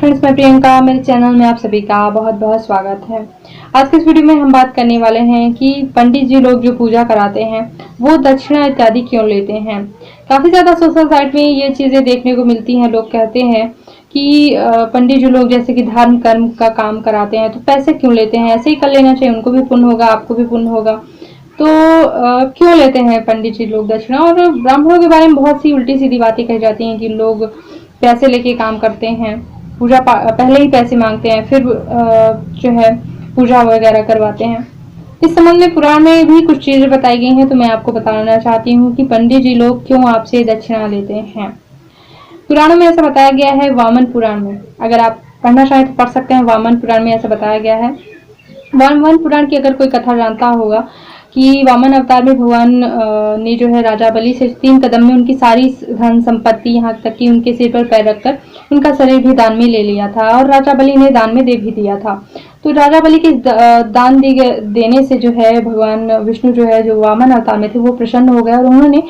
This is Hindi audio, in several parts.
फ्रेंड्स, मैं प्रियंका, मेरे चैनल में आप सभी का बहुत बहुत स्वागत है। आज के इस वीडियो में हम बात करने वाले हैं कि पंडित जी लोग जो पूजा कराते हैं वो दक्षिणा इत्यादि क्यों लेते हैं। काफ़ी ज़्यादा सोशल साइट में ये चीज़ें देखने को मिलती हैं। लोग कहते हैं कि पंडित जी लोग जैसे कि धर्म कर्म का काम कराते हैं तो पैसे क्यों लेते हैं, ऐसे ही कर लेना चाहिए, उनको भी पुण्य होगा, आपको भी पुण्य होगा। तो क्यों लेते हैं पंडित जी लोग दक्षिणा। और ब्राह्मणों के बारे में बहुत सी उल्टी सीधी बातें कही जाती हैं कि लोग पैसे लेके काम करते हैं, पूजा पहले ही पैसे मांगते हैं, फिर जो है पूजा वगैरह करवाते हैं। इस संबंध में पुराण में भी कुछ चीजें बताई गई हैं, तो मैं आपको बताना चाहती हूँ कि पंडित जी लोग क्यों आपसे दक्षिणा लेते हैं। पुराणों में ऐसा बताया गया है, वामन पुराण में, अगर आप पढ़ना चाहें तो पढ़ सकते हैं। वामन पुराण में ऐसा बताया गया है। वामन पुराण की अगर कोई कथा जानता होगा कि वामन अवतार में भगवान ने जो है राजा बलि से 3 कदम में उनकी सारी धन संपत्ति, यहाँ तक कि उनके सिर पर पैर रखकर उनका शरीर भी दान में ले लिया था, और राजा बलि ने दान में दे भी दिया था। तो राजा बलि के दान देने से जो है भगवान विष्णु जो है, जो वामन अवतार में थे, वो प्रसन्न हो गए और उन्होंने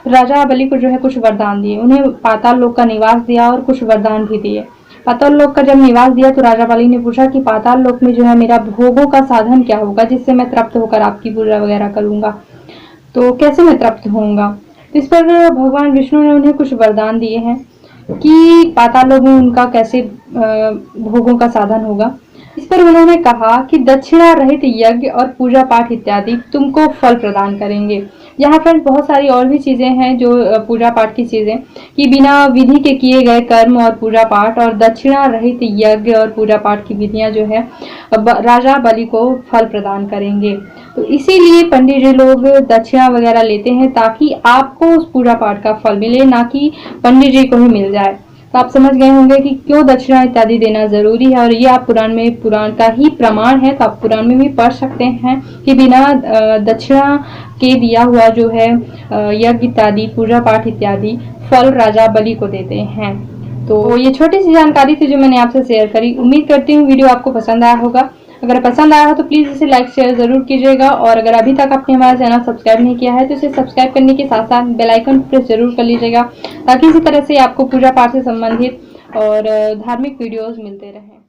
राजा बलि को जो है कुछ वरदान दिए। उन्हें पाताल लोक का निवास दिया और कुछ वरदान भी दिए। पाताल लोक का जब निवास दिया तो राजा बलि ने पूछा कि पाताल लोक में जो है मेरा भोगों का साधन क्या होगा, जिससे मैं तृप्त होकर आपकी पूजा वगैरह करूंगा, तो कैसे मैं तृप्त होऊंगा। तो इस पर भगवान विष्णु ने उन्हें कुछ वरदान दिए हैं कि पाताल लोक में उनका कैसे भोगों का साधन होगा। इस पर उन्होंने कहा कि दक्षिणा रहित यज्ञ और पूजा पाठ इत्यादि तुमको फल प्रदान करेंगे। यहाँ फ्रेंड्स बहुत सारी और भी चीजें हैं जो पूजा पाठ की चीजें, कि बिना विधि के किए गए कर्म और पूजा पाठ और दक्षिणा रहित यज्ञ और पूजा पाठ की विधियां जो है राजा बलि को फल प्रदान करेंगे। तो इसीलिए पंडित जी लोग दक्षिणा वगैरह लेते हैं ताकि आपको उस पूजा पाठ का फल मिले, ना कि पंडित जी को ही मिल जाए। तो आप समझ गए होंगे कि क्यों दक्षिणा इत्यादि देना जरूरी है, और ये आप पुराण का ही प्रमाण है। तो आप पुराण में भी पढ़ सकते हैं कि बिना दक्षिणा के दिया हुआ जो है यज्ञ इत्यादि, पूजा पाठ इत्यादि फल राजा बलि को देते हैं। तो ये छोटी सी जानकारी थी जो मैंने आपसे शेयर करी। उम्मीद करती हूँ वीडियो आपको पसंद आया होगा। अगर पसंद आया हो तो प्लीज इसे लाइक शेयर जरूर कीजिएगा, और अगर अभी तक आपने हमारा चैनल सब्सक्राइब नहीं किया है तो इसे सब्सक्राइब करने के साथ साथ बेल आइकन प्रेस जरूर कर लीजिएगा, ताकि इसी तरह से आपको पूजा पाठ से संबंधित और धार्मिक वीडियोस मिलते रहें।